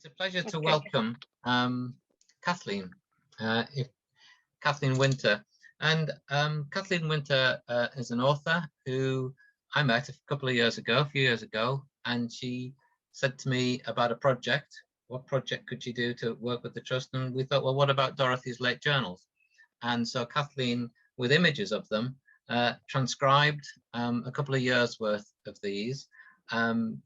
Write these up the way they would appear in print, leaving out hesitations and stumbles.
It's a pleasure to Okay. welcome Kathleen, if Kathleen Winter. And Kathleen Winter is an author who I met a few years ago, and she said to me about a project. What project could she do to work with the Trust? And we thought, well, what about Dorothy's late journals? And so Kathleen, with images of them, transcribed a couple of years worth of these.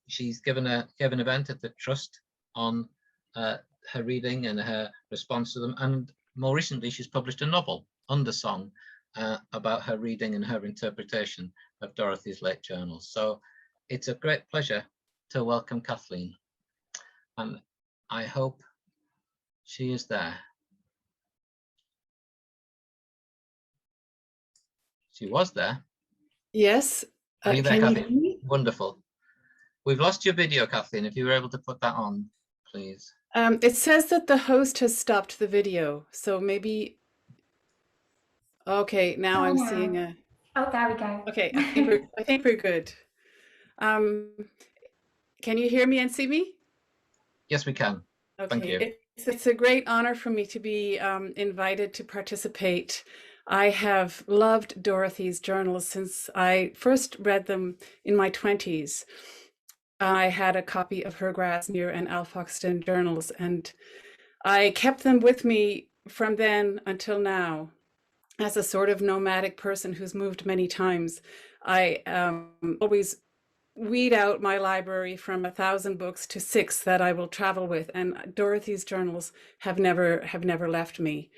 She's gave an event at the Trust on her reading and her response to them, and more recently she's published a novel, Undersong, about her reading and her interpretation of Dorothy's late journals. So it's a great pleasure to welcome Kathleen, and I hope she is there. She was there. Yes. Are you there, can Kathleen? you hear me? Wonderful. We've lost your video, Kathleen. If you were able to put that on, please. It says that the host has stopped the video, so maybe. Okay, now I'm seeing a. Oh, there we go. Okay, I think we're good. Can you hear me and see me? Yes, we can. Okay. Thank you. It's a great honor for me to be invited to participate. I have loved Dorothy's journals since I first read them in my 20s. I had a copy of her Grasmere and Alfoxden journals, and I kept them with me from then until now. As a sort of nomadic person who's moved many times, I always weed out my library from 1,000 books to 6 that I will travel with, and Dorothy's journals have never left me.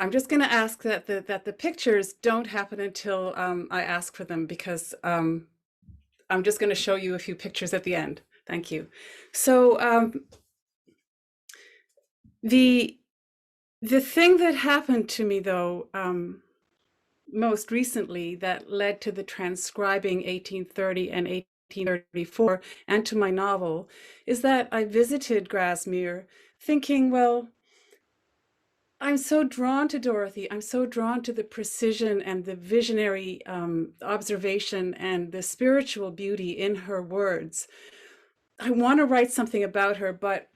I'm just going to ask that the pictures don't happen until I ask for them, because I'm just going to show you a few pictures at the end. Thank you. So the thing that happened to me, though, most recently, that led to the transcribing 1830 and 1834 and to my novel, is that I visited Grasmere thinking, well, I'm so drawn to Dorothy. I'm so drawn to the precision and the visionary observation and the spiritual beauty in her words. I want to write something about her, but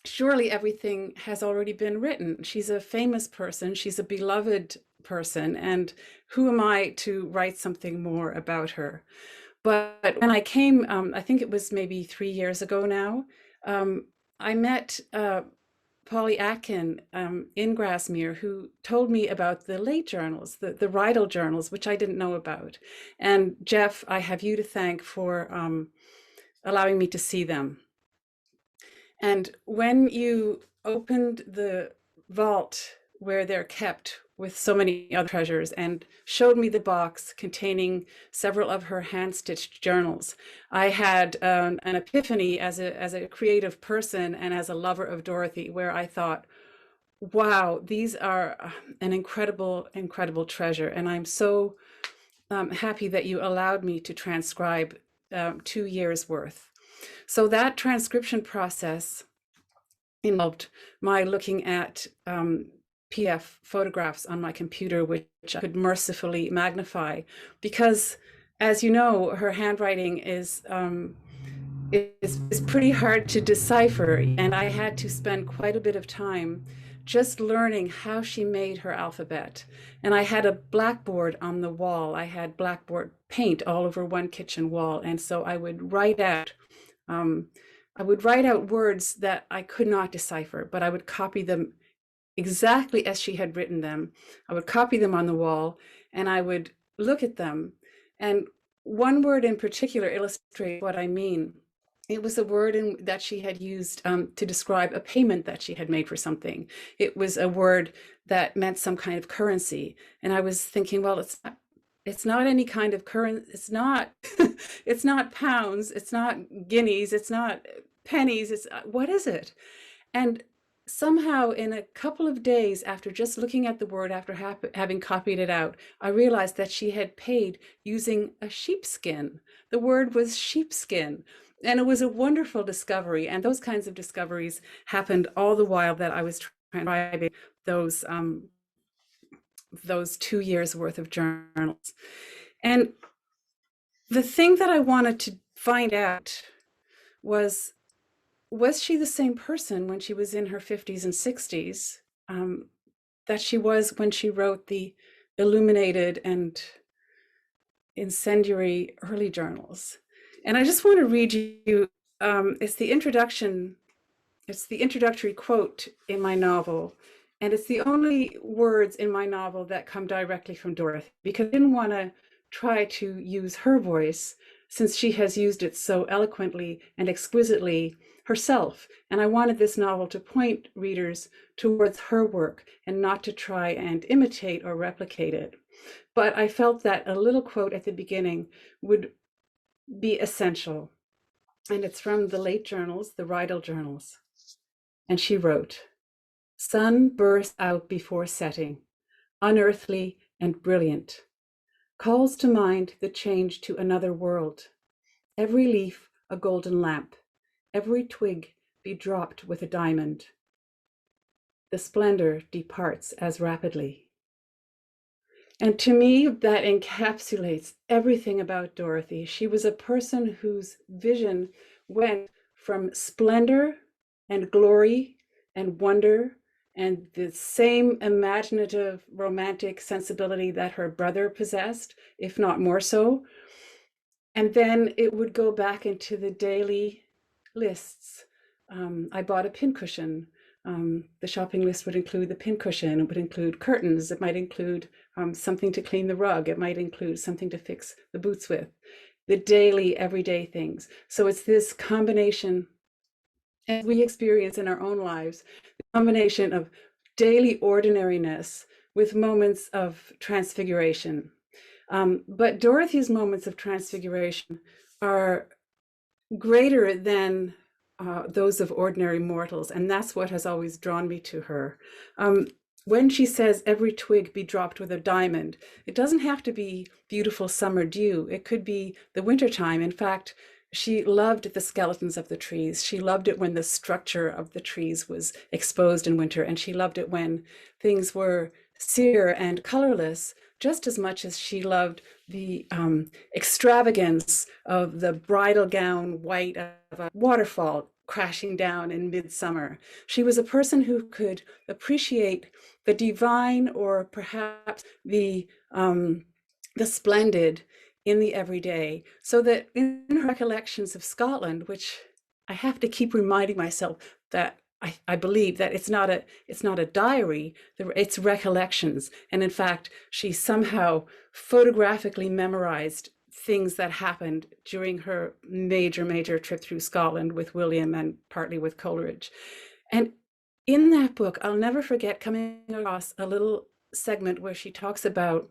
surely everything has already been written. She's a famous person. She's a beloved person. And who am I to write something more about her? But when I came, I think it was maybe 3 years ago now, I met Polly Atkin in Grasmere, who told me about the late journals, the Rydal journals, which I didn't know about. And Jeff, I have you to thank for allowing me to see them. And when you opened the vault where they're kept with so many other treasures and showed me the box containing several of her hand-stitched journals, I had an epiphany as a creative person and as a lover of Dorothy, where I thought, wow, these are an incredible, incredible treasure. And I'm so happy that you allowed me to transcribe 2 years worth. So that transcription process involved my looking at PDF photographs on my computer, which I could mercifully magnify, because, as you know, her handwriting is pretty hard to decipher, and I had to spend quite a bit of time just learning how she made her alphabet. And I had a blackboard on the wall. I had blackboard paint all over one kitchen wall, and so I would write out words that I could not decipher, but I would copy them exactly as she had written them. I would copy them on the wall, and I would look at them. And one word in particular illustrates what I mean. It was a word that she had used to describe a payment that she had made for something. It was a word that meant some kind of currency. And I was thinking, well, it's not any kind of currency. It's not, it's not pounds. It's not guineas. It's not pennies. What is it? And somehow in a couple of days after just looking at the word, after having copied it out, I realized that she had paid using a sheepskin. The word was sheepskin. And it was a wonderful discovery. And those kinds of discoveries happened all the while that I was transcribing those 2 years worth of journals. And the thing that I wanted to find out was she the same person when she was in her 50s and 60s that she was when she wrote the illuminated and incendiary early journals? And I just want to read you, it's the introductory quote in my novel, and it's the only words in my novel that come directly from Dorothy, because I didn't want to try to use her voice since she has used it so eloquently and exquisitely herself. And I wanted this novel to point readers towards her work and not to try and imitate or replicate it. But I felt that a little quote at the beginning would be essential. And it's from the late journals, the Rydell journals. And she wrote, "Sun bursts out before setting, unearthly and brilliant, calls to mind the change to another world. Every leaf a golden lamp, every twig be dropped with a diamond. The splendor departs as rapidly." And to me, that encapsulates everything about Dorothy. She was a person whose vision went from splendor and glory and wonder and the same imaginative, romantic sensibility that her brother possessed, if not more so. And then it would go back into the daily lists. I bought a pincushion. The shopping list would include the pincushion. It would include curtains. It might include something to clean the rug. It might include something to fix the boots with. The daily, everyday things. So it's this combination, as we experience in our own lives, the combination of daily ordinariness with moments of transfiguration. But Dorothy's moments of transfiguration are greater than those of ordinary mortals, and that's what has always drawn me to her. When she says every twig be dropped with a diamond, it doesn't have to be beautiful summer dew. It could be the wintertime. In fact, she loved the skeletons of the trees. She loved it when the structure of the trees was exposed in winter, and she loved it when things were sere and colorless, just as much as she loved the extravagance of the bridal gown white of a waterfall crashing down in midsummer. She was a person who could appreciate the divine, or perhaps the splendid, in the everyday, so that in her recollections of Scotland, which I have to keep reminding myself that I believe that it's not a diary, it's recollections. And in fact, she somehow photographically memorized things that happened during her major trip through Scotland with William and partly with Coleridge. And in that book, I'll never forget coming across a little segment where she talks about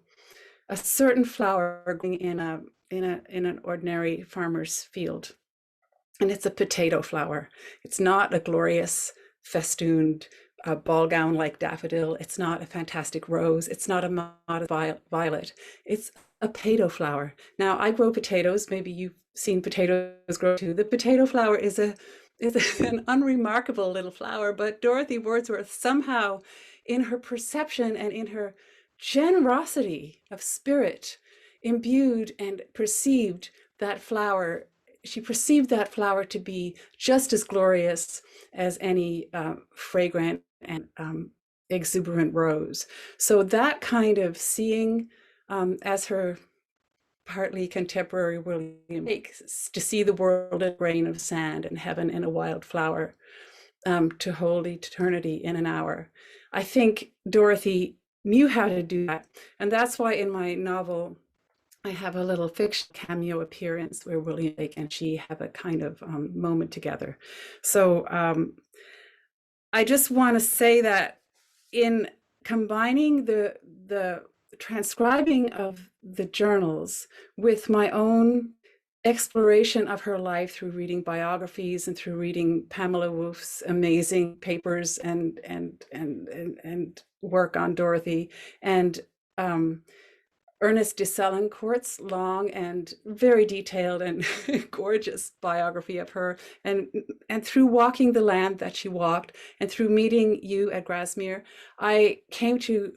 a certain flower growing in an ordinary farmer's field. And it's a potato flower. It's not a glorious festooned ball gown like daffodil. It's not a fantastic rose. It's not a modest violet. It's a potato flower. Now, I grow potatoes. Maybe you've seen potatoes grow too. The potato flower is an unremarkable little flower, but Dorothy Wordsworth somehow, in her perception and in her generosity of spirit, imbued and perceived that flower. She perceived that flower to be just as glorious as any fragrant and exuberant rose. So that kind of seeing, as her partly contemporary William takes, to see the world a grain of sand and heaven in a wild flower, to hold eternity in an hour. I think Dorothy knew how to do that. And that's why in my novel, I have a little fiction cameo appearance where William Blake and she have a kind of moment together. So I just want to say that in combining the transcribing of the journals with my own exploration of her life through reading biographies and through reading Pamela Woof's amazing papers and work on Dorothy, and Ernest de Selincourt's long and very detailed and gorgeous biography of her, and through walking the land that she walked, and through meeting you at Grasmere, I came to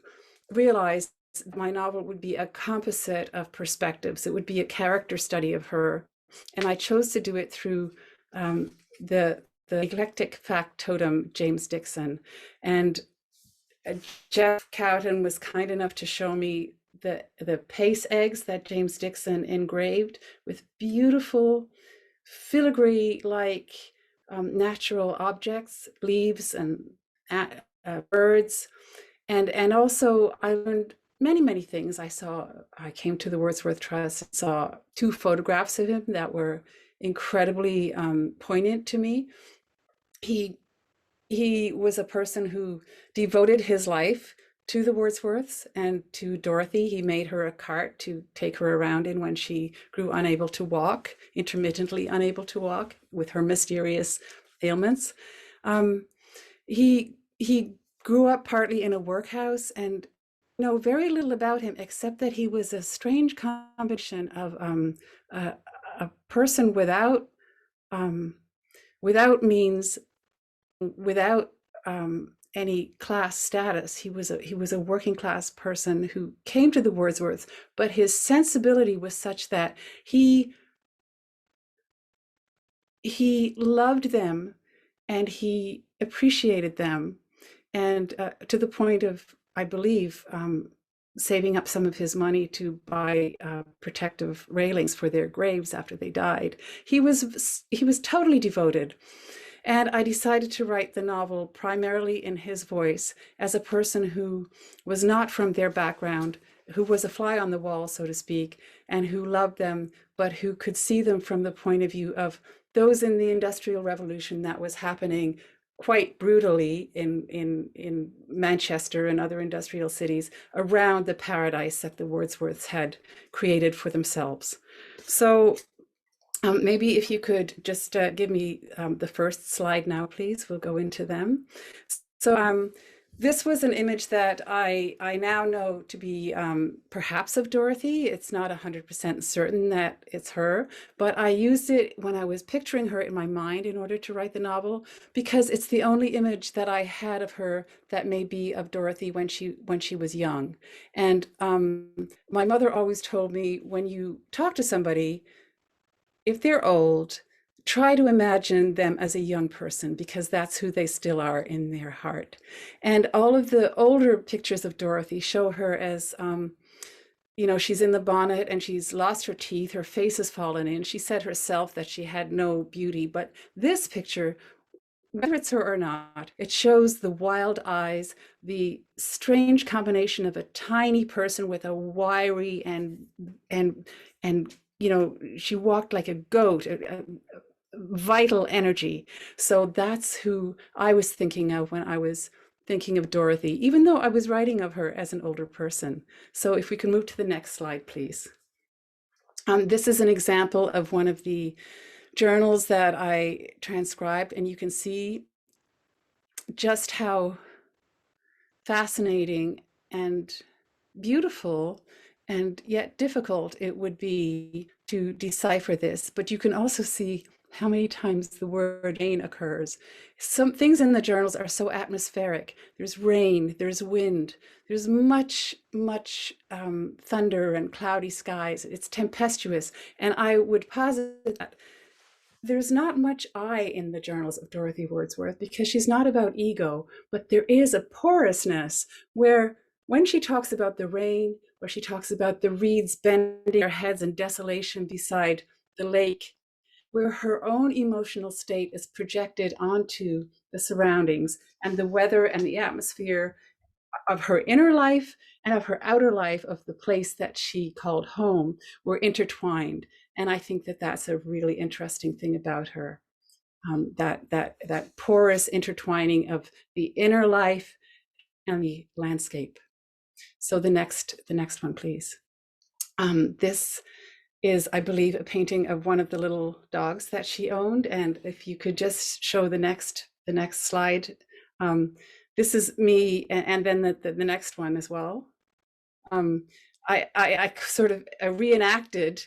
realize my novel would be a composite of perspectives. It would be a character study of her, and I chose to do it through um, the eclectic factotum James Dixon, and Jeff Cowden was kind enough to show me the pace eggs that James Dixon engraved with beautiful filigree like natural objects, leaves and birds, and also I learned many things. I came to the Wordsworth Trust and saw two photographs of him that were incredibly poignant to me. He he was a person who devoted his life to the Wordsworths and to Dorothy. He made her a cart to take her around in when she grew unable to walk, intermittently unable to walk with her mysterious ailments. Um, he grew up partly in a workhouse and know very little about him except that he was a strange combination of a, a person um, without means, without any class status. He was a working class person who came to the Wordsworths, but his sensibility was such that he loved them and he appreciated them, and to the point of, I believe, saving up some of his money to buy protective railings for their graves after they died. He was totally devoted. And I decided to write the novel primarily in his voice, as a person who was not from their background, who was a fly on the wall, so to speak, and who loved them, but who could see them from the point of view of those in the Industrial Revolution that was happening quite brutally in Manchester and other industrial cities around the paradise that the Wordsworths had created for themselves. So maybe if you could just give me the first slide now, please. We'll go into them. So this was an image that I now know to be perhaps of Dorothy. It's not 100% certain that it's her, but I used it when I was picturing her in my mind in order to write the novel, because it's the only image that I had of her that may be of Dorothy when she was young. And my mother always told me, when you talk to somebody, if they're old, try to imagine them as a young person, because that's who they still are in their heart. And all of the older pictures of Dorothy show her as, she's in the bonnet and she's lost her teeth, her face has fallen in. She said herself that she had no beauty, but this picture, whether it's her or not, it shows the wild eyes, the strange combination of a tiny person with a wiry and she walked like a goat, a vital energy. So that's who I was thinking of when I was thinking of Dorothy, even though I was writing of her as an older person. So if we can move to the next slide, please. This is an example of one of the journals that I transcribed, and you can see just how fascinating and beautiful and yet difficult it would be to decipher this. But you can also see how many times the word rain occurs. Some things in the journals are so atmospheric. There's rain, there's wind, there's much thunder and cloudy skies. It's tempestuous. And I would posit that there's not much I in the journals of Dorothy Wordsworth, because she's not about ego, but there is a porousness where, when she talks about the rain, where she talks about the reeds bending their heads in desolation beside the lake, where her own emotional state is projected onto the surroundings, and the weather and the atmosphere of her inner life and of her outer life, of the place that she called home, were intertwined. And I think that that's a really interesting thing about her, that porous intertwining of the inner life and the landscape. So the next one, please. This is, I believe, a painting of one of the little dogs that she owned. And if you could just show the next slide. This is me, and then the next one as well. I sort of reenacted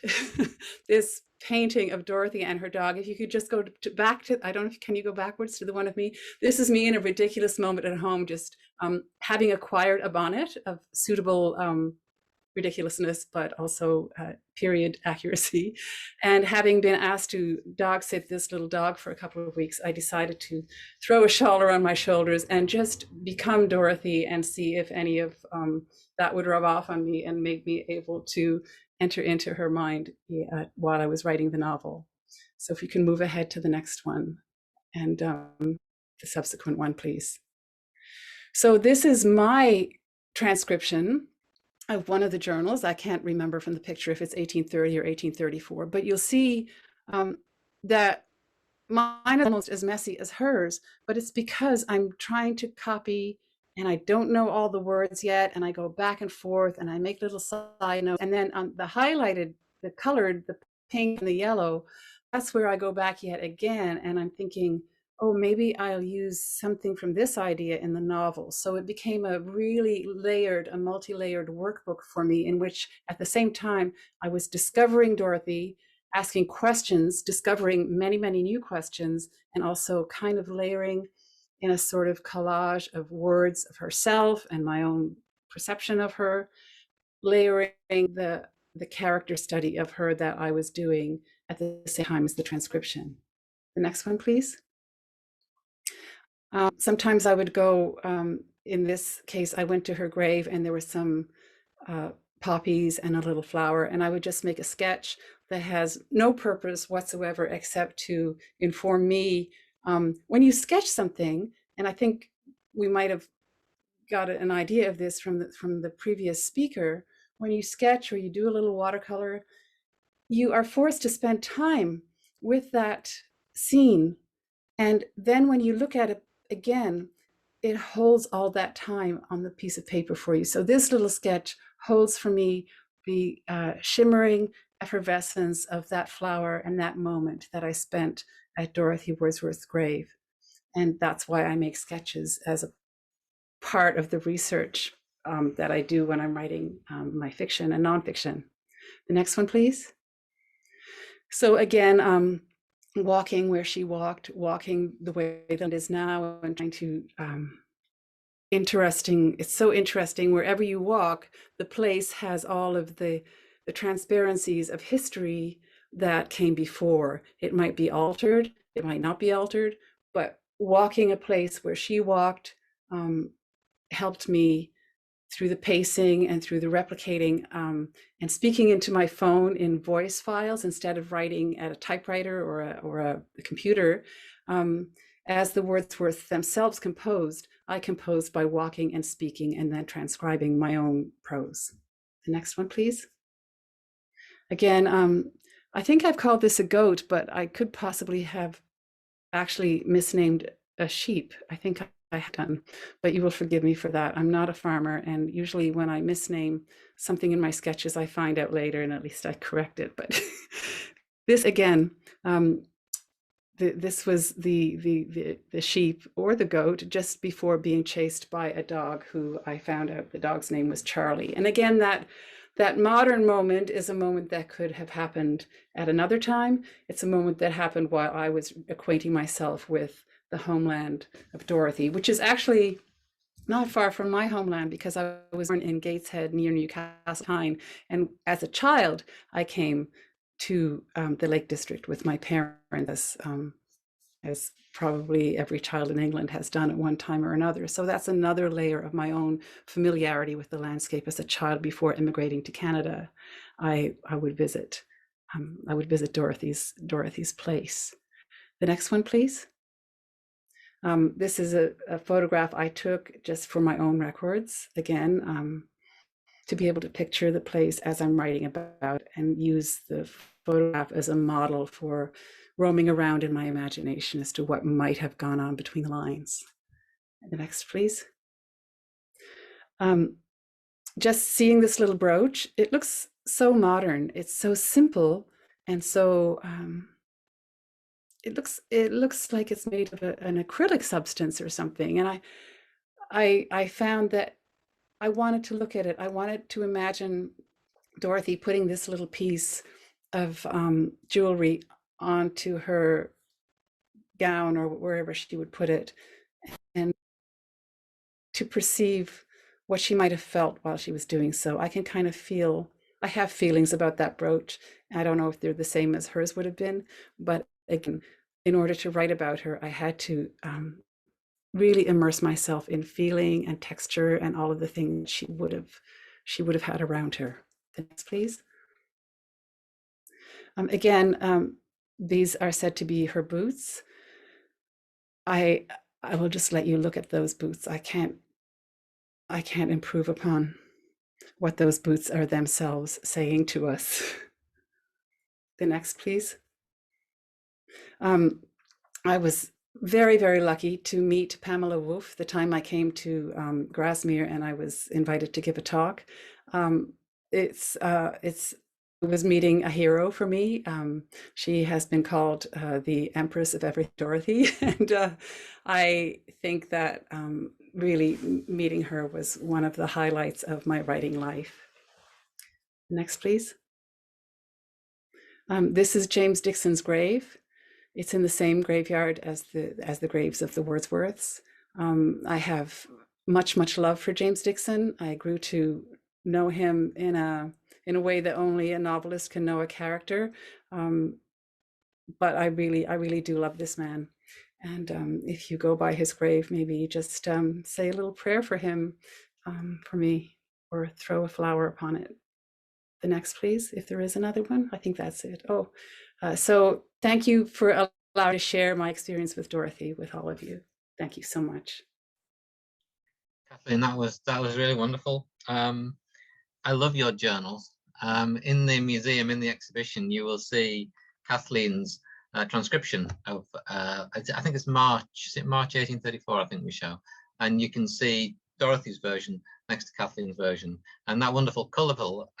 this painting of Dorothy and her dog. If you could just go back to, I don't know, can you go backwards to the one of me? This is me in a ridiculous moment at home, just having acquired a bonnet of suitable ridiculousness, but also period accuracy. And having been asked to dog sit this little dog for a couple of weeks, I decided to throw a shawl around my shoulders and just become Dorothy and see if any of that would rub off on me and make me able to enter into her mind while I was writing the novel. So if you can move ahead to the next one and the subsequent one, please. So this is my transcription of one of the journals. I can't remember from the picture if it's 1830 or 1834, but you'll see that mine is almost as messy as hers, but it's because I'm trying to copy and I don't know all the words yet, and I go back and forth and I make little side notes, and then the highlighted, the colored, the pink and the yellow, that's where I go back yet again, and I'm thinking, oh, maybe I'll use something from this idea in the novel. So it became a really layered, a multi-layered workbook for me, in which at the same time I was discovering Dorothy, asking questions, discovering many, many new questions, and also kind of layering in a sort of collage of words of herself and my own perception of her, layering the character study of her that I was doing at the same time as the transcription. The next one, please. Sometimes I would go, in this case, I went to her grave and there were some poppies and a little flower, and I would just make a sketch that has no purpose whatsoever except to inform me. When you sketch something, and I think we might have got an idea of this from the previous speaker, when you sketch or you do a little watercolor, you are forced to spend time with that scene. And then when you look at it again, it holds all that time on the piece of paper for you. So this little sketch holds for me the shimmering effervescence of that flower and that moment that I spent at Dorothy Wordsworth's grave. And that's why I make sketches as a part of the research that I do when I'm writing my fiction and nonfiction. The next one, please. So again, walking where she walked, walking the way that it is now, and trying to interesting. It's so interesting. Wherever you walk, the place has all of the transparencies of history that came before. It might be altered, it might not be altered, but walking a place where she walked helped me through the pacing and through the replicating and speaking into my phone in voice files instead of writing at a typewriter or a computer. As the Wordsworth themselves composed, I composed by walking and speaking and then transcribing my own prose. The next one, please. Again, I think I've called this a goat, but I could possibly have actually misnamed a sheep. I think I have done, but you will forgive me for that. I'm not a farmer, and usually when I misname something in my sketches, I find out later, and at least I correct it. But this again, this was the sheep or the goat just before being chased by a dog who I found out the dog's name was Charlie. And again, that modern moment is a moment that could have happened at another time. It's a moment that happened while I was acquainting myself with the homeland of Dorothy, which is actually not far from my homeland because I was born in Gateshead near Newcastle Tyne. And as a child, I came to the Lake District with my parents, as probably every child in England has done at one time or another. So that's another layer of my own familiarity with the landscape. As a child before immigrating to Canada, I would visit Dorothy's place. The next one, please. This is a photograph I took just for my own records, again, to be able to picture the place as I'm writing about and use the photograph as a model for roaming around in my imagination as to what might have gone on between the lines. The next, please. Just seeing this little brooch, it looks so modern. It's so simple and so it looks like it's made of an acrylic substance or something. And I found that I wanted to look at it. I wanted to imagine Dorothy putting this little piece of jewelry onto her gown or wherever she would put it, and to perceive what she might have felt while she was doing so. I can kind of feel, I have feelings about that brooch. I don't know if they're the same as hers would have been, but again, in order to write about her, I had to really immerse myself in feeling and texture and all of the things she would have had around her. The next, please. Again, these are said to be her boots. I I will just let you look at those boots. I can't improve upon what those boots are themselves saying to us. The next, please. I was very, very lucky to meet Pamela Wolf the time I came to Grasmere and I was invited to give a talk. It was meeting a hero for me. She has been called the Empress of Every Dorothy, and I think that really meeting her was one of the highlights of my writing life. Next, please. This is James Dixon's grave. It's in the same graveyard as the graves of the Wordsworths. I have much love for James Dixon. I grew to know him in a way that only a novelist can know a character. But I really do love this man. And if you go by his grave, maybe just say a little prayer for him, for me, or throw a flower upon it. The next, please, if there is another one. I think that's it. So thank you for allowing me to share my experience with Dorothy with all of you. Thank you so much. Kathleen, that was really wonderful. I love your journals. In the museum, in the exhibition, you will see Kathleen's transcription of, I think it's March 1834, I think we show. And you can see Dorothy's version next to Kathleen's version. And that wonderful, colourful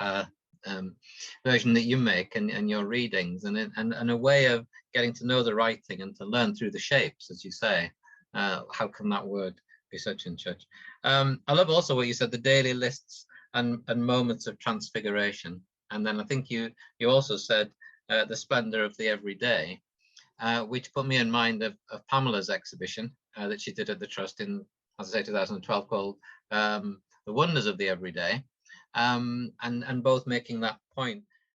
version that you make and your readings, and a way of getting to know the writing and to learn through the shapes, as you say. How can that word be such and such? I love also what you said, the daily lists and moments of transfiguration. And then I think you also said the splendor of the everyday, which put me in mind of Pamela's exhibition that she did at the Trust in, as I say, 2012, called The Wonders of the Everyday. And both making that point